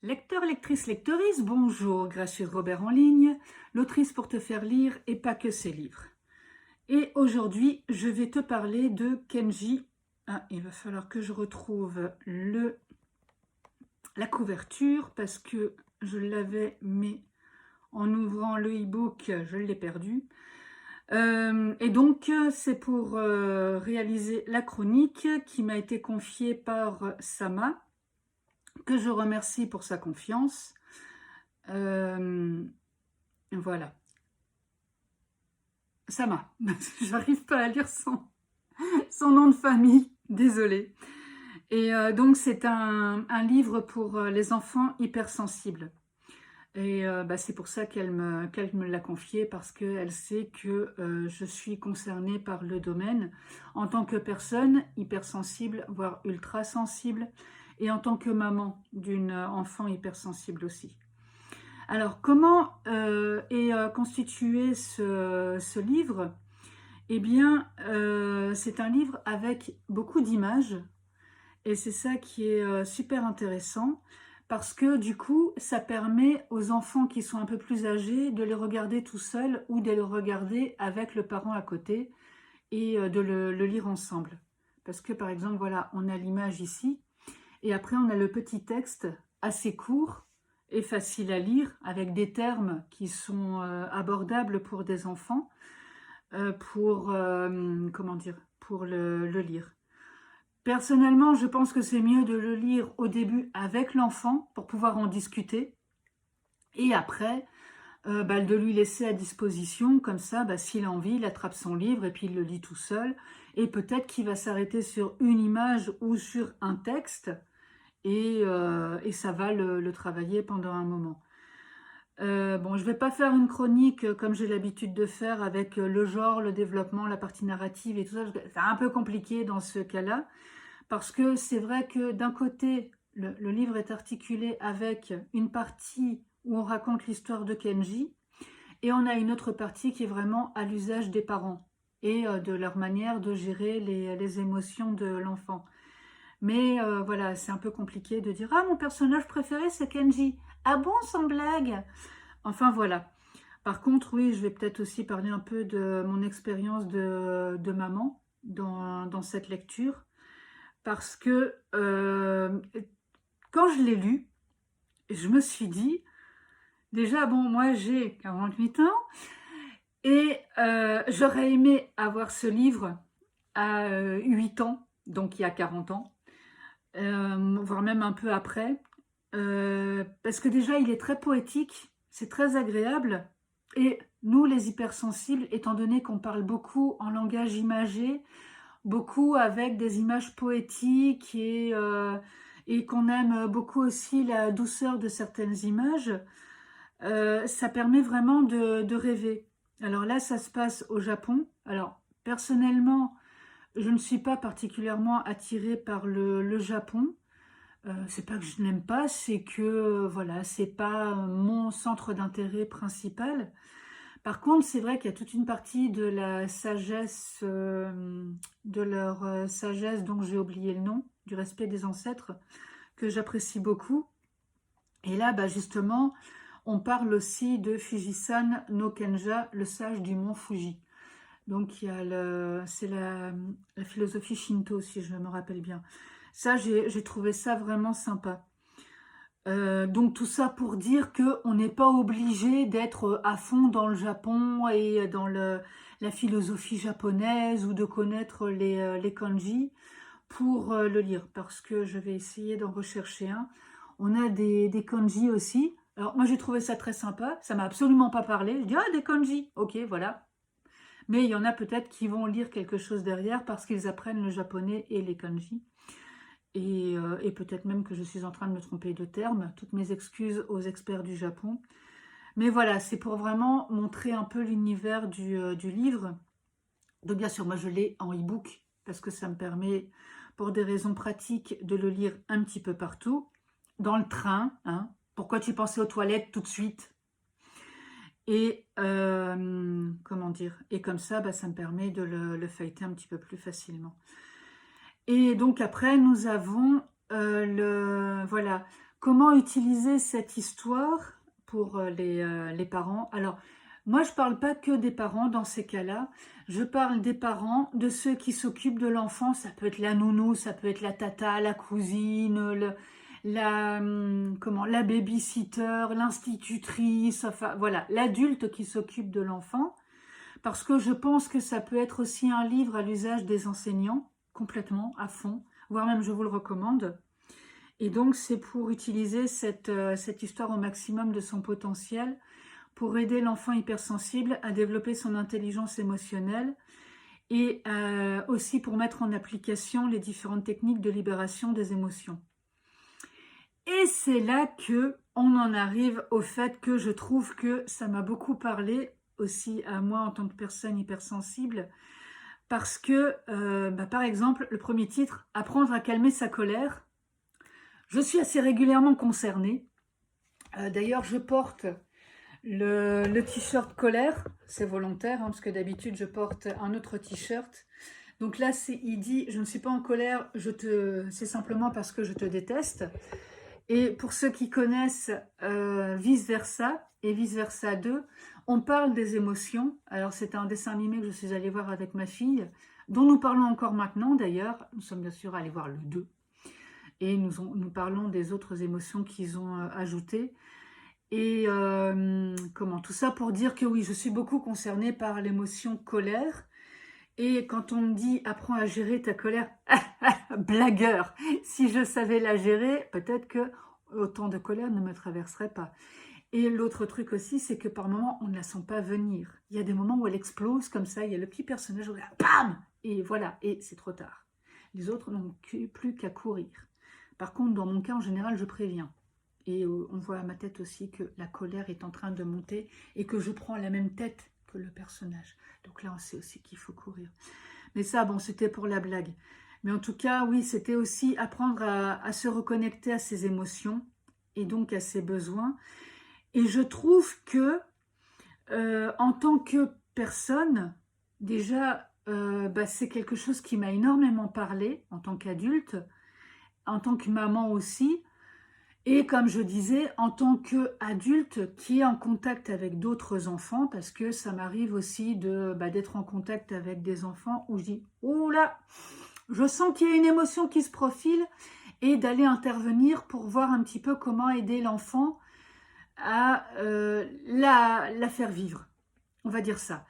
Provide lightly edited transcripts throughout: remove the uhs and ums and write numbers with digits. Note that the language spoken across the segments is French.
Lecteur, lectrice, lectrice, bonjour, Gracieux Robert en ligne, l'autrice pour te faire lire et pas que ses livres. Et aujourd'hui, je vais te parler de Kenji. Ah, il va falloir que je retrouve la couverture parce que je l'avais, mais en ouvrant le e-book, je l'ai perdu. Et donc, c'est pour réaliser la chronique qui m'a été confiée par Sama, que je remercie pour sa confiance. Voilà, Sama, j'arrive pas à lire son nom de famille, désolée. Et donc c'est un livre pour les enfants hypersensibles. Et c'est pour ça qu'elle me l'a confié, parce qu'elle sait que je suis concernée par le domaine en tant que personne hypersensible, voire ultra sensible, et en tant que maman d'une enfant hypersensible aussi. Alors, comment est constitué ce livre? Eh bien, c'est un livre avec beaucoup d'images et c'est ça qui est super intéressant parce que du coup, ça permet aux enfants qui sont un peu plus âgés de les regarder tout seuls ou de les regarder avec le parent à côté et de le lire ensemble. Parce que par exemple, voilà, on a l'image ici et après on a le petit texte assez court et facile à lire avec des termes qui sont abordables pour des enfants comment dire, pour le lire. Personnellement, je pense que c'est mieux de le lire au début avec l'enfant pour pouvoir en discuter et après de lui laisser à disposition, comme ça, s'il a envie, il attrape son livre et puis il le lit tout seul et peut-être qu'il va s'arrêter sur une image ou sur un texte et ça va le travailler pendant un moment. Bon, je ne vais pas faire une chronique comme j'ai l'habitude de faire avec le genre, le développement, la partie narrative et tout ça. C'est un peu compliqué dans ce cas-là, parce que c'est vrai que d'un côté, le livre est articulé avec une partie où on raconte l'histoire de Kenji, et on a une autre partie qui est vraiment à l'usage des parents et de leur manière de gérer les émotions de l'enfant. Mais voilà, c'est un peu compliqué de dire « Ah, mon personnage préféré, c'est Kenji. Ah bon, sans blague ?» Enfin, voilà. Par contre, oui, je vais peut-être aussi parler un peu de mon expérience de maman dans cette lecture. Parce que quand je l'ai lu, je me suis dit, déjà, bon, moi j'ai 48 ans, et j'aurais aimé avoir ce livre à 8 ans, donc il y a 40 ans, voire même un peu après. Parce que déjà, il est très poétique, c'est très agréable. Et nous, les hypersensibles, étant donné qu'on parle beaucoup en langage imagé, beaucoup avec des images poétiques et qu'on aime beaucoup aussi la douceur de certaines images, ça permet vraiment de rêver. Alors là, ça se passe au Japon. Alors, personnellement, je ne suis pas particulièrement attirée par le Japon. C'est pas que je n'aime pas, c'est que voilà, c'est pas mon centre d'intérêt principal. Par contre, c'est vrai qu'il y a toute une partie de la sagesse, de leur sagesse dont j'ai oublié le nom, du respect des ancêtres, que j'apprécie beaucoup. Et là, justement, on parle aussi de Fujisan no Kenja, le sage du mont Fuji. Donc, c'est la philosophie Shinto, si je me rappelle bien. Ça, j'ai trouvé ça vraiment sympa. Donc tout ça pour dire qu'on n'est pas obligé d'être à fond dans le Japon et dans la philosophie japonaise ou de connaître les kanji pour le lire, parce que je vais essayer d'en rechercher un. On a des kanji aussi. Alors moi j'ai trouvé ça très sympa, ça m'a absolument pas parlé. Je dis ah, des kanji, ok, voilà. Mais il y en a peut-être qui vont lire quelque chose derrière parce qu'ils apprennent le japonais et les kanji. Et peut-être même que je suis en train de me tromper de terme. Toutes mes excuses aux experts du Japon. Mais voilà, c'est pour vraiment montrer un peu l'univers du livre. Donc bien sûr, moi je l'ai en e-book parce que ça me permet, pour des raisons pratiques, de le lire un petit peu partout. Dans le train, hein. Pourquoi tu pensais aux toilettes tout de suite? Et comment dire? Et comme ça, ça me permet de le feuilleter un petit peu plus facilement. Et donc après, nous avons voilà, Comment utiliser cette histoire pour les parents? Alors, moi, je parle pas que des parents dans ces cas-là. Je parle des parents, de ceux qui s'occupent de l'enfant. Ça peut être la nounou, ça peut être la tata, la cousine, la baby-sitter, l'institutrice, enfin voilà, l'adulte qui s'occupe de l'enfant. Parce que je pense que ça peut être aussi un livre à l'usage des enseignants, complètement, à fond, voire même je vous le recommande. Et donc, c'est pour utiliser cette histoire au maximum de son potentiel, pour aider l'enfant hypersensible à développer son intelligence émotionnelle et aussi pour mettre en application les différentes techniques de libération des émotions. Et c'est là que on en arrive au fait que je trouve que ça m'a beaucoup parlé aussi à moi en tant que personne hypersensible, parce que, par exemple, le premier titre, « Apprendre à calmer sa colère », je suis assez régulièrement concernée. D'ailleurs, je porte le t-shirt colère, c'est volontaire, hein, parce que d'habitude, je porte un autre t-shirt. Donc là, il dit, je ne suis pas en colère, c'est simplement parce que je te déteste. Et pour ceux qui connaissent Vice Versa et Vice Versa 2, on parle des émotions. Alors, c'est un dessin animé que je suis allée voir avec ma fille, dont nous parlons encore maintenant d'ailleurs. Nous sommes bien sûr allés voir le 2. Et nous parlons des autres émotions qu'ils ont ajoutées. Et tout ça pour dire que oui, je suis beaucoup concernée par l'émotion colère. Et quand on me dit « apprends à gérer ta colère », blagueur, si je savais la gérer, peut-être que autant de colère ne me traverserait pas. Et l'autre truc aussi, c'est que par moments, on ne la sent pas venir. Il y a des moments où elle explose comme ça, il y a le petit personnage où bam, et voilà, et c'est trop tard. Les autres n'ont plus qu'à courir. Par contre, dans mon cas, en général, je préviens. Et on voit à ma tête aussi que la colère est en train de monter et que je prends la même tête que le personnage. Donc là, on sait aussi qu'il faut courir. Mais ça, bon, c'était pour la blague. Mais en tout cas, oui, c'était aussi apprendre à se reconnecter à ses émotions et donc à ses besoins. Et je trouve que, en tant que personne, déjà, c'est quelque chose qui m'a énormément parlé en tant qu'adulte, en tant que maman aussi, et comme je disais, en tant qu'adulte qui est en contact avec d'autres enfants, parce que ça m'arrive aussi d'être en contact avec des enfants où je dis « Oh là, je sens qu'il y a une émotion qui se profile » et d'aller intervenir pour voir un petit peu comment aider l'enfant à la faire vivre. On va dire ça.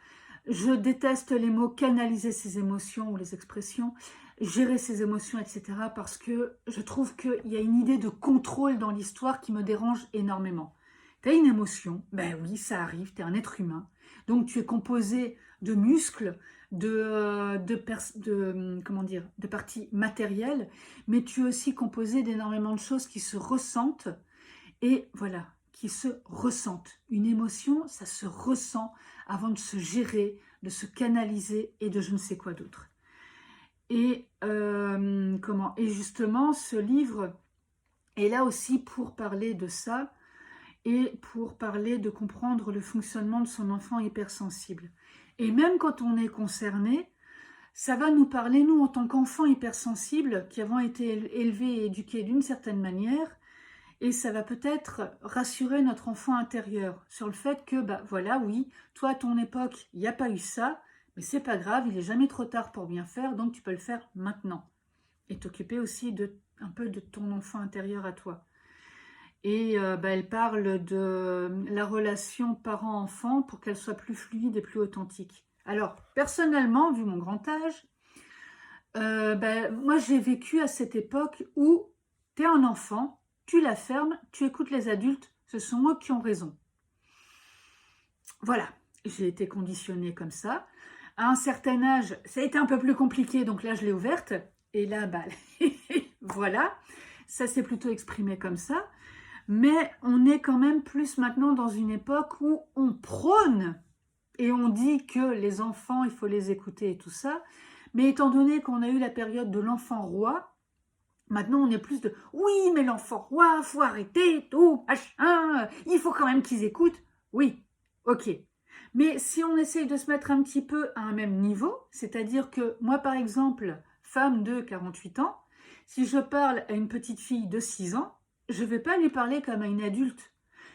Je déteste les mots « canaliser ses émotions » ou les expressions « gérer ses émotions », etc. parce que je trouve qu'il y a une idée de contrôle dans l'histoire qui me dérange énormément. Tu as une émotion, ben oui, ça arrive, tu es un être humain. Donc tu es composé de muscles, de parties matérielles, mais tu es aussi composé d'énormément de choses qui se ressentent. Et voilà, qui se ressentent. Une émotion, ça se ressent avant de se gérer, de se canaliser et de je ne sais quoi d'autre. Et justement, ce livre est là aussi pour parler de ça et pour parler de comprendre le fonctionnement de son enfant hypersensible. Et même quand on est concerné, ça va nous parler, nous, en tant qu'enfants hypersensibles, qui avons été élevés et éduqués d'une certaine manière, et ça va peut-être rassurer notre enfant intérieur sur le fait que, voilà, oui, toi, à ton époque, il n'y a pas eu ça, mais c'est pas grave, il n'est jamais trop tard pour bien faire, donc tu peux le faire maintenant. Et t'occuper aussi un peu de ton enfant intérieur à toi. Et elle parle de la relation parent-enfant pour qu'elle soit plus fluide et plus authentique. Alors, personnellement, vu mon grand âge, moi j'ai vécu à cette époque où tu es un enfant, tu la fermes, tu écoutes les adultes, ce sont eux qui ont raison. Voilà, j'ai été conditionnée comme ça. À un certain âge, ça a été un peu plus compliqué, donc là je l'ai ouverte. Et là, voilà, ça s'est plutôt exprimé comme ça. Mais on est quand même plus maintenant dans une époque où on prône et on dit que les enfants, il faut les écouter et tout ça. Mais étant donné qu'on a eu la période de l'enfant roi, maintenant on est plus de « oui, mais l'enfant roi, faut arrêter, tout, machin, il faut quand même qu'ils écoutent. » Oui, ok. Mais si on essaye de se mettre un petit peu à un même niveau, c'est-à-dire que moi par exemple, femme de 48 ans, si je parle à une petite fille de 6 ans, je ne vais pas lui parler comme à une adulte.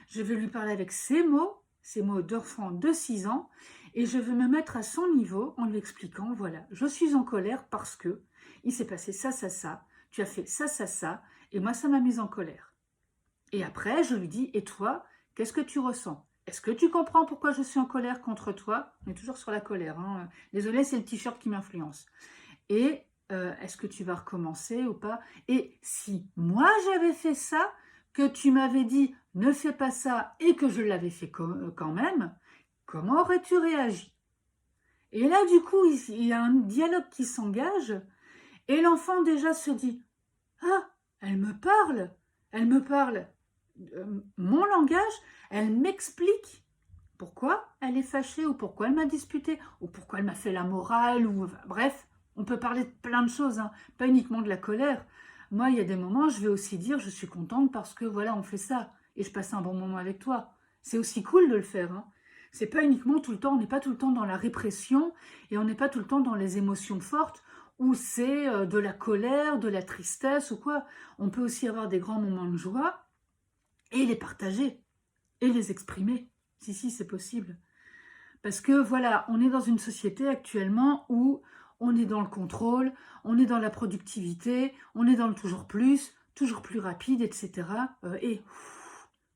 Je vais lui parler avec ces mots d'enfant de 6 ans, et je vais me mettre à son niveau en lui expliquant, voilà, je suis en colère parce que il s'est passé ça, ça, ça, tu as fait ça, ça, ça, et moi ça m'a mise en colère. Et après, je lui dis, et toi, qu'est-ce que tu ressens? Est-ce que tu comprends pourquoi je suis en colère contre toi? On est toujours sur la colère, hein. Désolée, c'est le t-shirt qui m'influence. Et est-ce que tu vas recommencer ou pas? Et si moi j'avais fait ça, que tu m'avais dit ne fais pas ça et que je l'avais fait quand même, comment aurais-tu réagi? Et là du coup il y a un dialogue qui s'engage et l'enfant déjà se dit ah, elle me parle mon langage, elle m'explique pourquoi elle est fâchée ou pourquoi elle m'a disputé ou pourquoi elle m'a fait la morale ou bref, on peut parler de plein de choses, hein, pas uniquement de la colère. Moi, il y a des moments, je vais aussi dire je suis contente parce que voilà, on fait ça et je passe un bon moment avec toi. C'est aussi cool de le faire, hein. C'est pas uniquement tout le temps, on n'est pas tout le temps dans la répression et on n'est pas tout le temps dans les émotions fortes où c'est de la colère, de la tristesse ou quoi. On peut aussi avoir des grands moments de joie et les partager et les exprimer. Si, si, c'est possible. Parce que voilà, on est dans une société actuellement où on est dans le contrôle, on est dans la productivité, on est dans le toujours plus rapide, etc. Et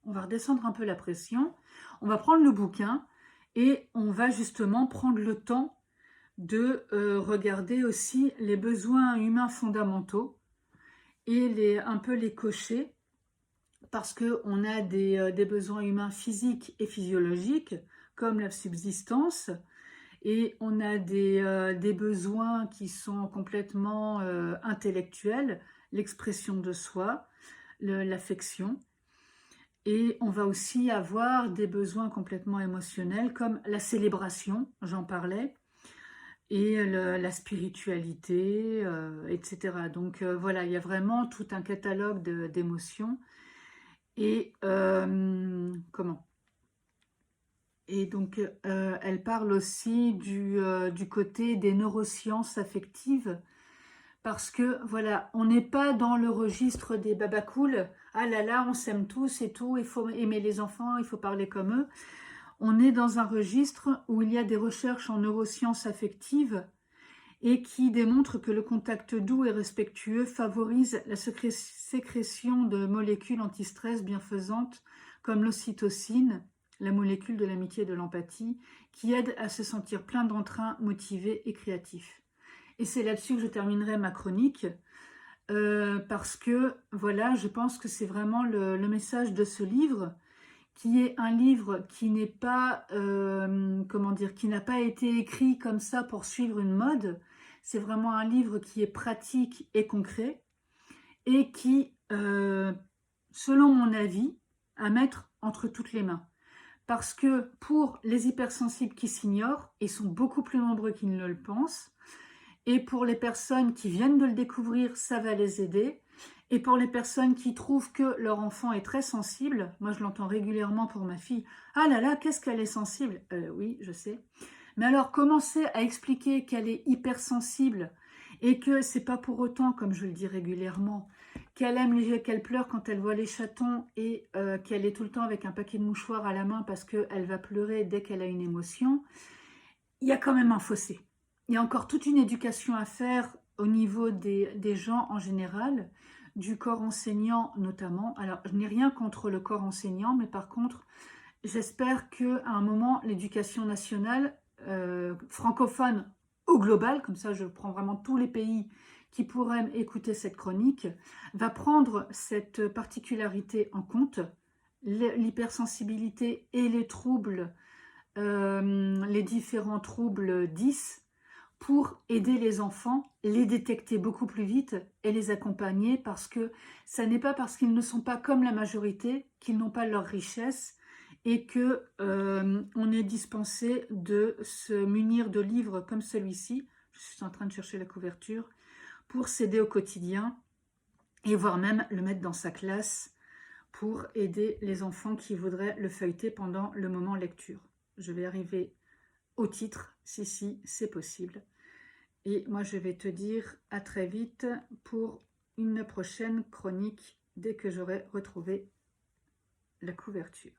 on va redescendre un peu la pression, on va prendre le bouquin et on va justement prendre le temps de regarder aussi les besoins humains fondamentaux et un peu les cocher parce qu'on a des besoins humains physiques et physiologiques, comme la subsistance, et on a des besoins qui sont complètement intellectuels, l'expression de soi, l'affection, et on va aussi avoir des besoins complètement émotionnels, comme la célébration, j'en parlais, et la spiritualité, etc. Donc voilà, il y a vraiment tout un catalogue d'émotions. Et comment? Et donc, elle parle aussi du côté des neurosciences affectives, parce que, voilà, on n'est pas dans le registre des babacools. Ah là là, on s'aime tous et tout, il faut aimer les enfants, il faut parler comme eux. On est dans un registre où il y a des recherches en neurosciences affectives et qui démontrent que le contact doux et respectueux favorise la sécrétion de molécules anti-stress bienfaisantes comme l'ocytocine, la molécule de l'amitié et de l'empathie, qui aide à se sentir plein d'entrain, motivé et créatif. Et c'est là-dessus que je terminerai ma chronique, parce que voilà, je pense que c'est vraiment le message de ce livre, qui est un livre qui n'est pas, comment dire, qui n'a pas été écrit comme ça pour suivre une mode. C'est vraiment un livre qui est pratique et concret et qui, selon mon avis, à mettre entre toutes les mains. Parce que pour les hypersensibles qui s'ignorent, ils sont beaucoup plus nombreux qu'ils ne le pensent. Et pour les personnes qui viennent de le découvrir, ça va les aider. Et pour les personnes qui trouvent que leur enfant est très sensible, moi je l'entends régulièrement pour ma fille, ah là là, qu'est-ce qu'elle est sensible? Oui, je sais. Mais alors commencer à expliquer qu'elle est hypersensible et que c'est pas pour autant, comme je le dis régulièrement, qu'elle pleure quand elle voit les chatons et qu'elle est tout le temps avec un paquet de mouchoirs à la main parce qu'elle va pleurer dès qu'elle a une émotion, il y a quand même un fossé. Il y a encore toute une éducation à faire au niveau des gens en général, du corps enseignant notamment. Alors, je n'ai rien contre le corps enseignant, mais par contre, j'espère qu'à un moment, l'éducation nationale, francophone au global, comme ça je prends vraiment tous les pays qui pourraient écouter cette chronique, va prendre cette particularité en compte, l'hypersensibilité et les troubles, les différents troubles 10, pour aider les enfants, les détecter beaucoup plus vite et les accompagner, parce que ça n'est pas parce qu'ils ne sont pas comme la majorité qu'ils n'ont pas leur richesse et que on est dispensé de se munir de livres comme celui-ci. Je suis en train de chercher la couverture pour s'aider au quotidien et voire même le mettre dans sa classe pour aider les enfants qui voudraient le feuilleter pendant le moment lecture. Je vais arriver au titre, si, c'est possible. Et moi, je vais te dire à très vite pour une prochaine chronique dès que j'aurai retrouvé la couverture.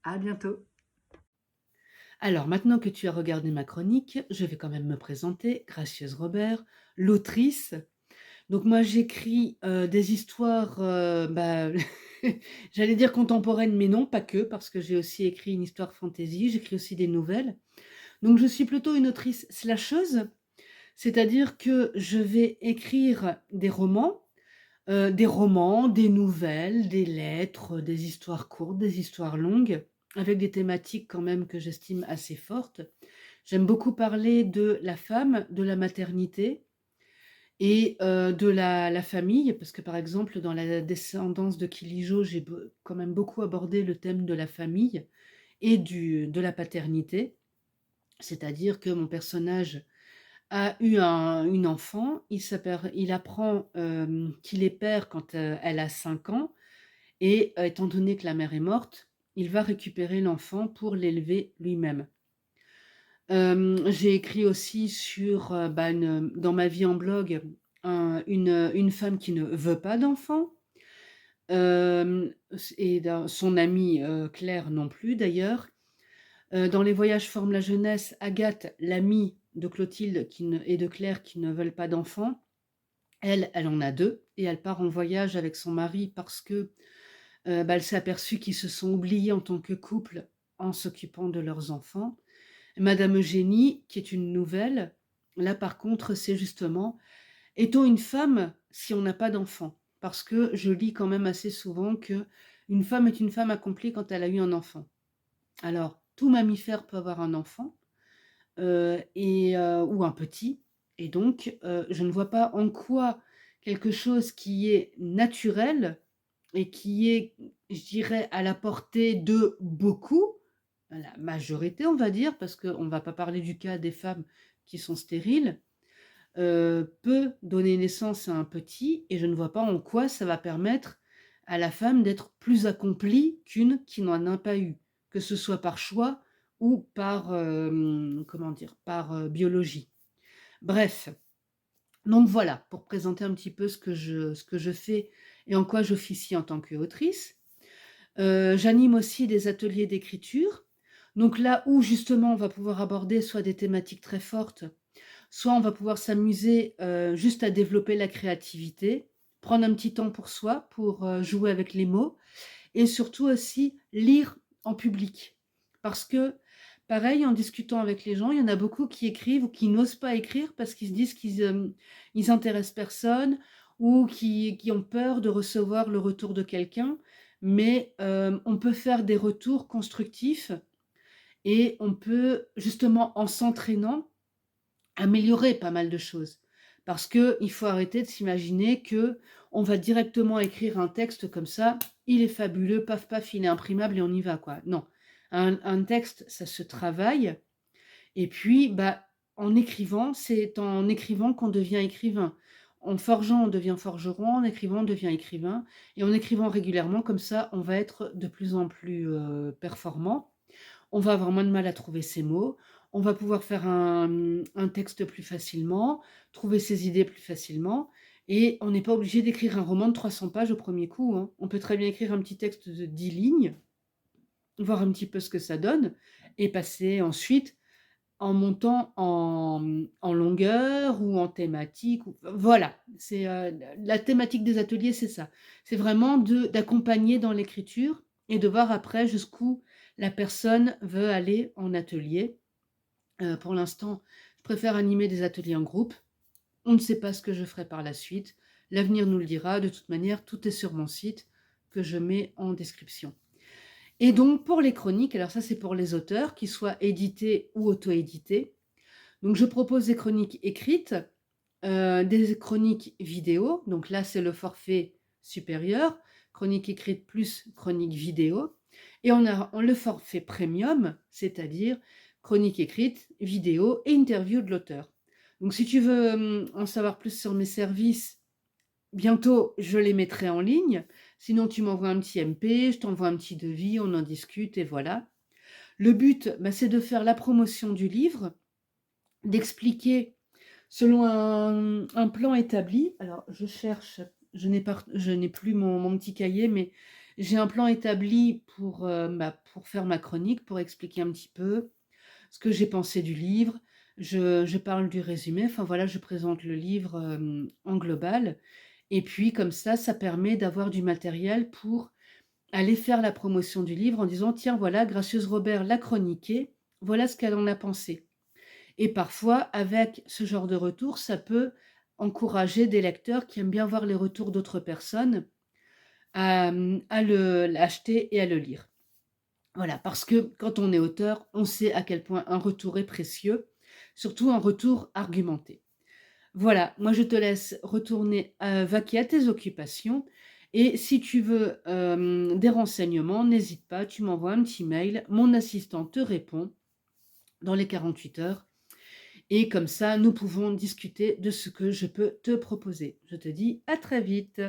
À bientôt. Alors, maintenant que tu as regardé ma chronique, je vais quand même me présenter, Gracieuse Robert, l'autrice. Donc moi, j'écris des histoires, j'allais dire contemporaines, mais non, pas que, parce que j'ai aussi écrit une histoire fantasy, j'écris aussi des nouvelles. Donc je suis plutôt une autrice slasheuse, c'est-à-dire que je vais écrire des romans, des nouvelles, des lettres, des histoires courtes, des histoires longues, avec des thématiques quand même que j'estime assez fortes. J'aime beaucoup parler de la femme, de la maternité et de la famille, parce que par exemple, dans la descendance de Kilijo, j'ai quand même beaucoup abordé le thème de la famille et de la paternité. C'est-à-dire que mon personnage a eu une enfant, il apprend qu'il est père quand elle a 5 ans, et étant donné que la mère est morte, il va récupérer l'enfant pour l'élever lui-même. J'ai écrit aussi sur, dans ma vie en blog, une femme qui ne veut pas d'enfant, et son amie Claire non plus d'ailleurs. Dans Les voyages forment la jeunesse, Agathe, l'amie de Clotilde et de Claire qui ne veulent pas d'enfants, elle en a 2 et elle part en voyage avec son mari parce que elle s'est aperçue qu'ils se sont oubliés en tant que couple en s'occupant de leurs enfants. Madame Eugénie, qui est une nouvelle, là par contre, c'est justement: est-on une femme si on n'a pas d'enfant? Parce que je lis quand même assez souvent que une femme est une femme accomplie quand elle a eu un enfant. Alors, tout mammifère peut avoir un enfant, ou un petit, et donc je ne vois pas en quoi quelque chose qui est naturel et qui est, je dirais, à la portée de beaucoup, la majorité, on va dire, parce qu'on ne va pas parler du cas des femmes qui sont stériles, peut donner naissance à un petit, et je ne vois pas en quoi ça va permettre à la femme d'être plus accomplie qu'une qui n'en a pas eu, que ce soit par choix ou par, comment dire? Par, biologie. Bref, donc voilà, pour présenter un petit peu ce que je fais et en quoi j'officie en tant qu'autrice. J'anime aussi des ateliers d'écriture, donc là où justement on va pouvoir aborder soit des thématiques très fortes, soit on va pouvoir s'amuser, juste à développer la créativité, prendre un petit temps pour soi, pour, jouer avec les mots, et surtout aussi lire en public. Parce que, pareil, en discutant avec les gens, il y en a beaucoup qui écrivent ou qui n'osent pas écrire parce qu'ils se disent ils intéressent personne, ou qui ont peur de recevoir le retour de quelqu'un. Mais, on peut faire des retours constructifs et on peut justement, en s'entraînant, améliorer pas mal de choses. Parce qu'il faut arrêter de s'imaginer que on va directement écrire un texte comme ça, il est fabuleux, paf paf, il est imprimable et on y va, quoi. Non, un texte, ça se travaille, et puis, en écrivant, c'est en écrivant qu'on devient écrivain. En forgeant, on devient forgeron, en écrivant, on devient écrivain, et en écrivant régulièrement comme ça, on va être de plus en plus, performant. On va avoir moins de mal à trouver ses mots, on va pouvoir faire un texte plus facilement, trouver ses idées plus facilement, et on n'est pas obligé d'écrire un roman de 300 pages au premier coup, hein. On peut très bien écrire un petit texte de 10 lignes, voir un petit peu ce que ça donne, et passer ensuite en montant en longueur ou en thématique, ou voilà, c'est, la thématique des ateliers, c'est ça. C'est vraiment d'accompagner dans l'écriture et de voir après jusqu'où la personne veut aller en atelier. Pour l'instant, je préfère animer des ateliers en groupe. On ne sait pas ce que je ferai par la suite. L'avenir nous le dira. De toute manière, tout est sur mon site que je mets en description. Et donc pour les chroniques, alors ça c'est pour les auteurs, qu'ils soient édités ou auto-édités. Donc je propose des chroniques écrites, des chroniques vidéo, donc là c'est le forfait supérieur, chronique écrite plus chronique vidéo, et on a le forfait premium, c'est-à-dire chronique écrite, vidéo et interview de l'auteur. Donc si tu veux en savoir plus sur mes services, bientôt je les mettrai en ligne, sinon tu m'envoies un petit MP, je t'envoie un petit devis, on en discute et voilà. Le but, c'est de faire la promotion du livre, d'expliquer Selon un plan établi, alors je cherche, je n'ai plus mon petit cahier, mais j'ai un plan établi pour faire ma chronique, pour expliquer un petit peu ce que j'ai pensé du livre. Je parle du résumé, enfin voilà, je présente le livre, en global et puis comme ça permet d'avoir du matériel pour aller faire la promotion du livre en disant: «Tiens voilà, Gracieuse Robert l'a chroniqué, voilà ce qu'elle en a pensé». Et parfois, avec ce genre de retour, ça peut encourager des lecteurs qui aiment bien voir les retours d'autres personnes à l'acheter et à le lire. Voilà, parce que quand on est auteur, on sait à quel point un retour est précieux, surtout un retour argumenté. Voilà, moi je te laisse retourner, vaquer à tes occupations et si tu veux, des renseignements, n'hésite pas, tu m'envoies un petit mail, mon assistant te répond dans les 48 heures et comme ça, nous pouvons discuter de ce que je peux te proposer. Je te dis à très vite.